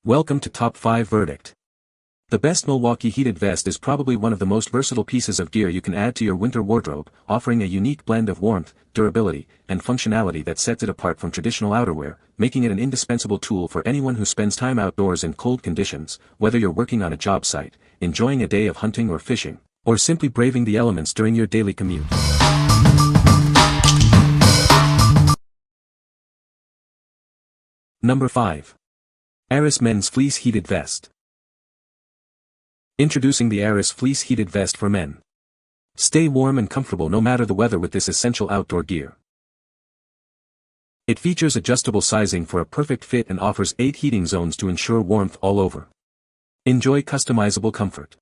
Welcome to Top 5 Verdict. The best Milwaukee Heated Vest is probably one of the most versatile pieces of gear you can add to your winter wardrobe, offering a unique blend of warmth, durability, and functionality that sets it apart from traditional outerwear, making it an indispensable tool for anyone who spends time outdoors in cold conditions, whether you're working on a job site, enjoying a day of hunting or fishing, or simply braving the elements during your daily commute. Number 5. ARRIS Men's Fleece Heated Vest. Introducing the ARRIS Fleece Heated Vest for men. Stay warm and comfortable no matter the weather with this essential outdoor gear. It features adjustable sizing for a perfect fit and offers 8 heating zones to ensure warmth all over. Enjoy customizable comfort.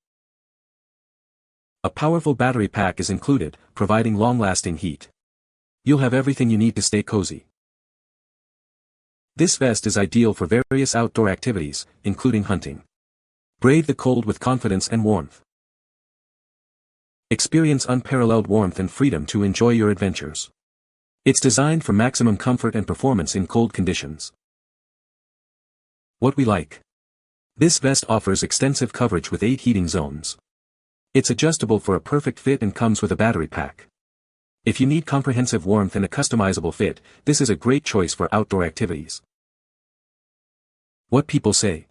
A powerful battery pack is included, providing long-lasting heat. You'll have everything you need to stay cozy. This vest is ideal for various outdoor activities, including hunting. Brave the cold with confidence and warmth. Experience unparalleled warmth and freedom to enjoy your adventures. It's designed for maximum comfort and performance in cold conditions. What we like. This vest offers extensive coverage with 8 heating zones. It's adjustable for a perfect fit and comes with a battery pack. If you need comprehensive warmth and a customizable fit, this is a great choice for outdoor activities. What people say.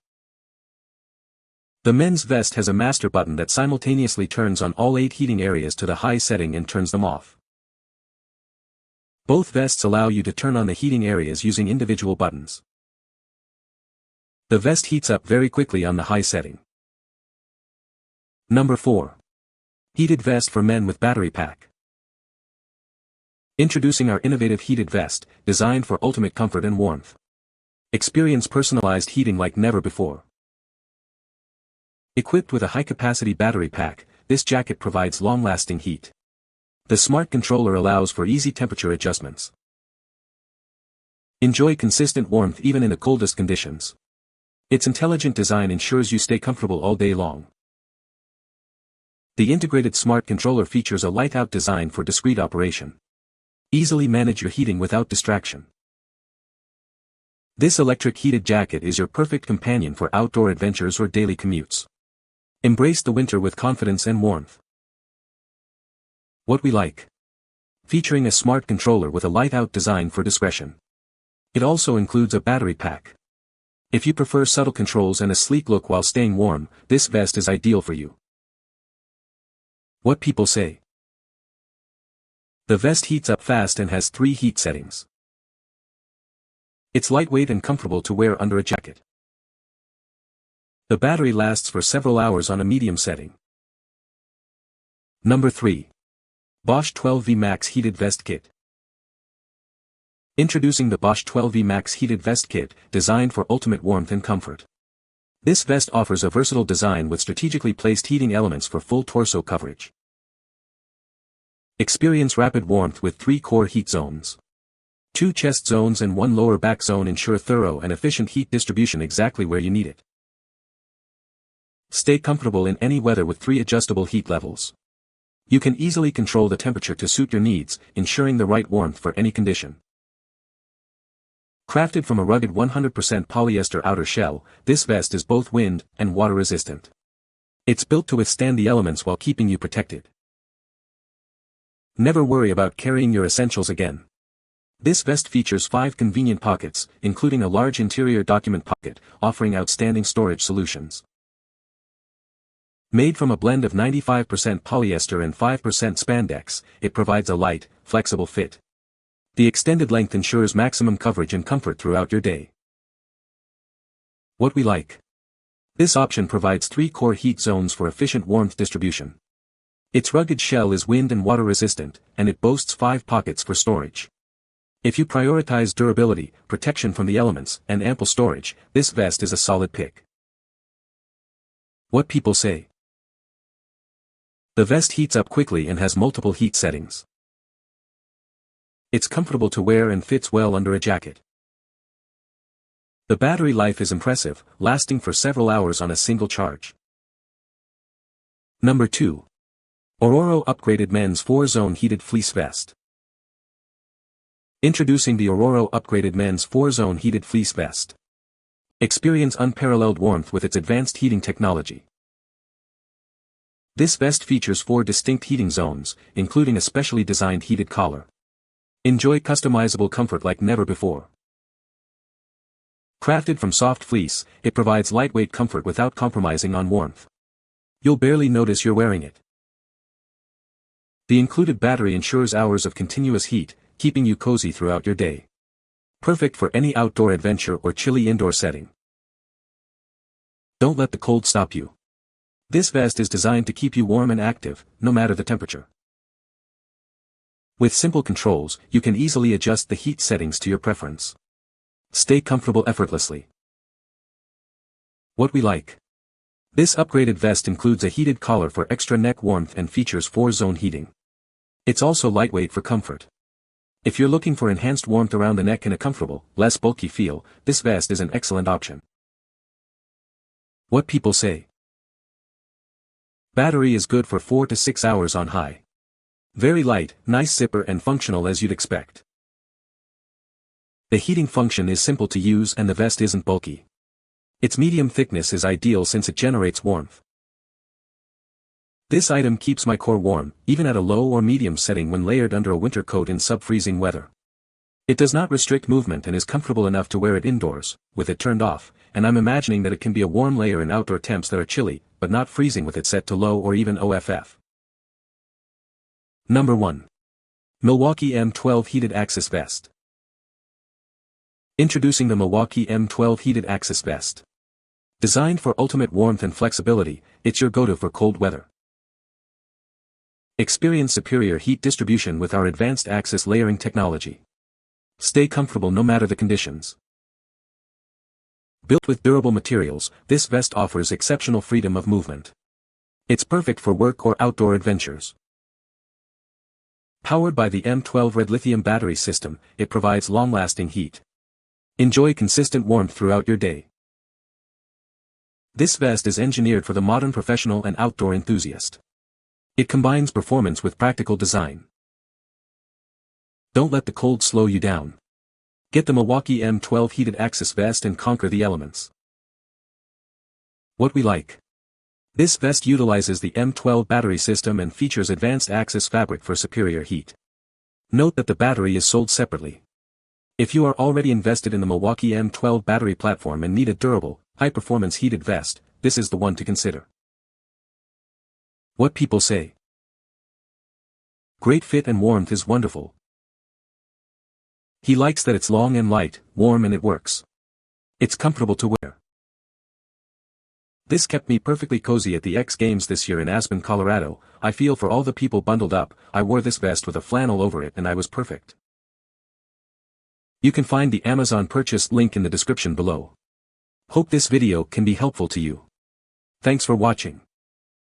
The men's vest has a master button that simultaneously turns on all 8 heating areas to the high setting and turns them off. Both vests allow you to turn on the heating areas using individual buttons. The vest heats up very quickly on the high setting. Number 4. Heated Vest for Men with Battery Pack. Introducing our innovative heated vest, designed for ultimate comfort and warmth. Experience personalized heating like never before. Equipped with a high-capacity battery pack, this jacket provides long-lasting heat. The smart controller allows for easy temperature adjustments. Enjoy consistent warmth even in the coldest conditions. Its intelligent design ensures you stay comfortable all day long. The integrated smart controller features a light-out design for discreet operation. Easily manage your heating without distraction. This electric heated jacket is your perfect companion for outdoor adventures or daily commutes. Embrace the winter with confidence and warmth. What we like. Featuring a smart controller with a light-out design for discretion. It also includes a battery pack. If you prefer subtle controls and a sleek look while staying warm, this vest is ideal for you. What people say. The vest heats up fast and has 3 heat settings. It's lightweight and comfortable to wear under a jacket. The battery lasts for several hours on a medium setting. Number 3. Bosch 12V Max Heated Vest Kit. Introducing the Bosch 12V Max Heated Vest Kit, designed for ultimate warmth and comfort. This vest offers a versatile design with strategically placed heating elements for full torso coverage. Experience rapid warmth with 3 core heat zones. 2 chest zones and 1 lower back zone ensure thorough and efficient heat distribution exactly where you need it. Stay comfortable in any weather with 3 adjustable heat levels. You can easily control the temperature to suit your needs, ensuring the right warmth for any condition. Crafted from a rugged 100% polyester outer shell, this vest is both wind and water resistant. It's built to withstand the elements while keeping you protected. Never worry about carrying your essentials again. This vest features 5 convenient pockets, including a large interior document pocket, offering outstanding storage solutions. Made from a blend of 95% polyester and 5% spandex, it provides a light, flexible fit. The extended length ensures maximum coverage and comfort throughout your day. What we like. This option provides 3 core heat zones for efficient warmth distribution. Its rugged shell is wind and water resistant, and it boasts 5 pockets for storage. If you prioritize durability, protection from the elements, and ample storage, this vest is a solid pick. What people say. The vest heats up quickly and has multiple heat settings. It's comfortable to wear and fits well under a jacket. The battery life is impressive, lasting for several hours on a single charge. Number 2. ORORO Upgraded Men's 4-Zone Heated Fleece Vest. Introducing the ORORO Upgraded Men's 4-Zone Heated Fleece Vest. Experience unparalleled warmth with its advanced heating technology. This vest features 4 distinct heating zones, including a specially designed heated collar. Enjoy customizable comfort like never before. Crafted from soft fleece, it provides lightweight comfort without compromising on warmth. You'll barely notice you're wearing it. The included battery ensures hours of continuous heat, keeping you cozy throughout your day. Perfect for any outdoor adventure or chilly indoor setting. Don't let the cold stop you. This vest is designed to keep you warm and active, no matter the temperature. With simple controls, you can easily adjust the heat settings to your preference. Stay comfortable effortlessly. What we like. This upgraded vest includes a heated collar for extra neck warmth and features 4-zone heating. It's also lightweight for comfort. If you're looking for enhanced warmth around the neck and a comfortable, less bulky feel, this vest is an excellent option. What people say. Battery is good for 4 to 6 hours on high. Very light, nice zipper and functional as you'd expect. The heating function is simple to use and the vest isn't bulky. Its medium thickness is ideal since it generates warmth. This item keeps my core warm, even at a low or medium setting when layered under a winter coat in sub-freezing weather. It does not restrict movement and is comfortable enough to wear it indoors, with it turned off, and I'm imagining that it can be a warm layer in outdoor temps that are chilly, but not freezing with it set to low or even OFF. Number 1. Milwaukee M12 Heated Access Vest. Introducing the Milwaukee M12 Heated Access Vest. Designed for ultimate warmth and flexibility, it's your go-to for cold weather. Experience superior heat distribution with our advanced access layering technology. Stay comfortable no matter the conditions. Built with durable materials, this vest offers exceptional freedom of movement. It's perfect for work or outdoor adventures. Powered by the M12 Red lithium battery system, it provides long-lasting heat. Enjoy consistent warmth throughout your day. This vest is engineered for the modern professional and outdoor enthusiast. It combines performance with practical design. Don't let the cold slow you down. Get the Milwaukee M12 Heated Access Vest and conquer the elements. What we like. This vest utilizes the M12 battery system and features advanced access fabric for superior heat. Note that the battery is sold separately. If you are already invested in the Milwaukee M12 battery platform and need a durable, high-performance heated vest, this is the one to consider. What people say. Great fit and warmth is wonderful. He likes that it's long and light, warm and it works. It's comfortable to wear. This kept me perfectly cozy at the X Games this year in Aspen, Colorado. I feel for all the people bundled up. I wore this vest with a flannel over it and I was perfect. You can find the Amazon purchase link in the description below. Hope this video can be helpful to you. Thanks for watching.